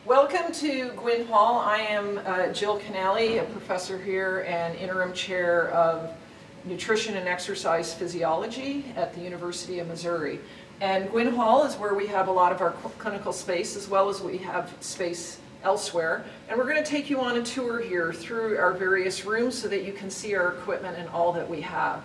Welcome to Gwynn Hall. I am Jill Canale, a professor here and interim chair of nutrition and exercise physiology at the University of Missouri. And Gwynn Hall is where we have a lot of our clinical space, as well as we have space elsewhere. And we're going to take you on a tour here through our various rooms so that you can see our equipment and all that we have.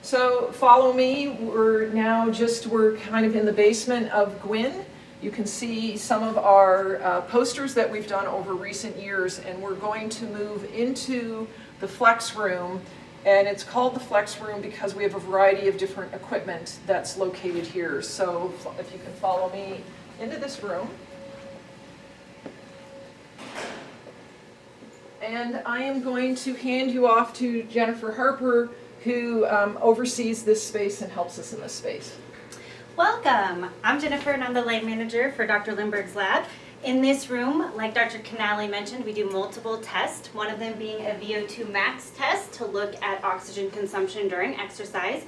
So follow me. We're kind of in the basement of Gwynn. You can see some of our posters that we've done over recent years, and we're going to move into the flex room. And it's called the flex room because we have a variety of different equipment that's located here. So if you can follow me into this room. And I am going to hand you off to Jennifer Harper, who oversees this space and helps us in this space. Welcome. I'm Jennifer and I'm the lab manager for Dr. Lindberg's lab. In this room, like Dr. Canale mentioned, we do multiple tests, one of them being a VO2 max test to look at oxygen consumption during exercise.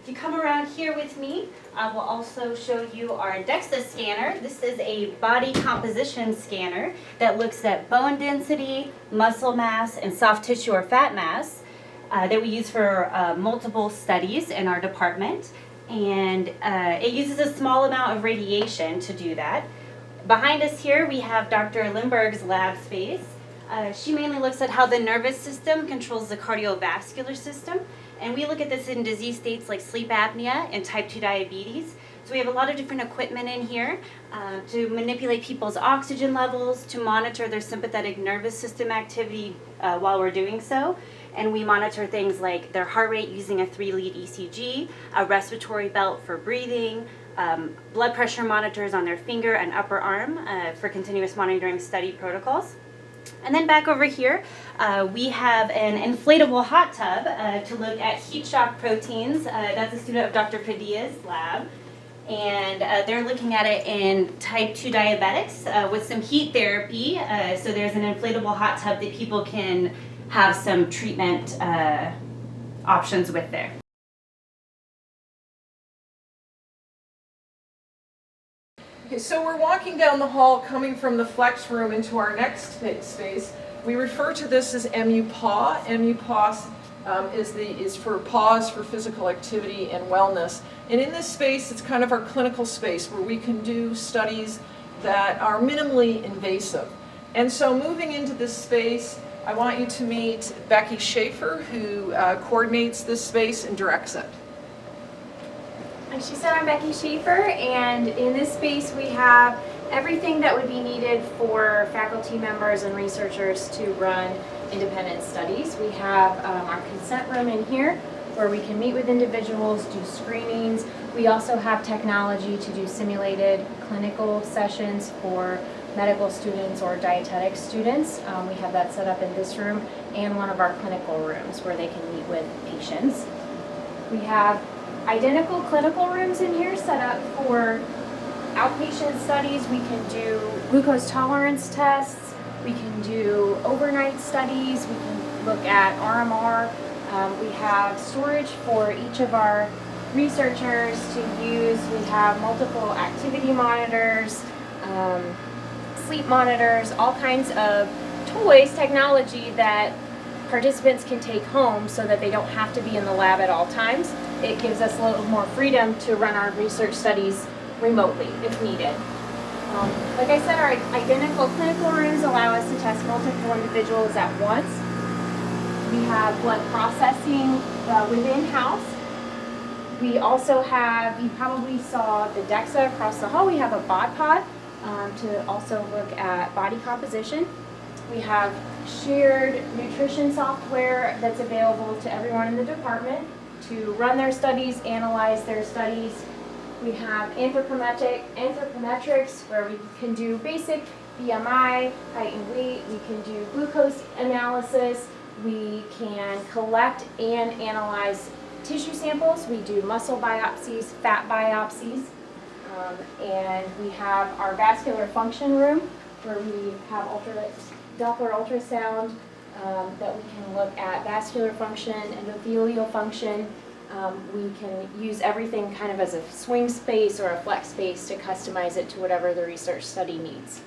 If you come around here with me, I will also show you our DEXA scanner. This is a body composition scanner that looks at bone density, muscle mass, and soft tissue or fat mass that we use for multiple studies in our department. And it uses a small amount of radiation to do that. Behind us here we have Dr. Lindberg's lab space. She mainly looks at how the nervous system controls the cardiovascular system, and we look at this in disease states like sleep apnea and type 2 diabetes. So we have a lot of different equipment in here to manipulate people's oxygen levels, to monitor their sympathetic nervous system activity while we're doing so. And we monitor things like their heart rate using a 3-lead ECG, a respiratory belt for breathing, blood pressure monitors on their finger and upper arm for continuous monitoring study protocols. And then back over here, we have an inflatable hot tub to look at heat shock proteins. That's a student of Dr. Padilla's lab. And they're looking at it in type 2 diabetics with some heat therapy. So there's an inflatable hot tub that people can have some treatment options with there. Okay, so we're walking down the hall coming from the flex room into our next space. We refer to this as MUPAW. MUPAW is for pause for physical activity and wellness. And in this space, it's kind of our clinical space where we can do studies that are minimally invasive. And so moving into this space, I want you to meet Becky Schaefer, who coordinates this space and directs it. Like she said, I'm Becky Schaefer, and in this space we have everything that would be needed for faculty members and researchers to run independent studies. We have our consent room in here where we can meet with individuals, do screenings. We also have technology to do simulated clinical sessions for medical students or dietetic students. We have that set up in this room and one of our clinical rooms where they can meet with patients. We have identical clinical rooms in here set up for outpatient studies. We can do glucose tolerance tests. We can do overnight studies. We can look at RMR. We have storage for each of our researchers to use. We have multiple activity monitors, sleep monitors, all kinds of toys, technology that participants can take home so that they don't have to be in the lab at all times. It gives us a little more freedom to run our research studies remotely if needed. Like I said, our identical clinical rooms allow us to test multiple individuals at once. We have blood processing within house. We also have, you probably saw the DEXA across the hall. We have a bod pod to also look at body composition. We have shared nutrition software that's available to everyone in the department to run their studies, analyze their studies. We have anthropometrics where we can do basic BMI, height and weight. We can do glucose analysis. We can collect and analyze tissue samples. We do muscle biopsies, fat biopsies. And we have our vascular function room where we have Doppler ultrasound that we can look at vascular function, endothelial function. We can use everything kind of as a swing space or a flex space to customize it to whatever the research study needs.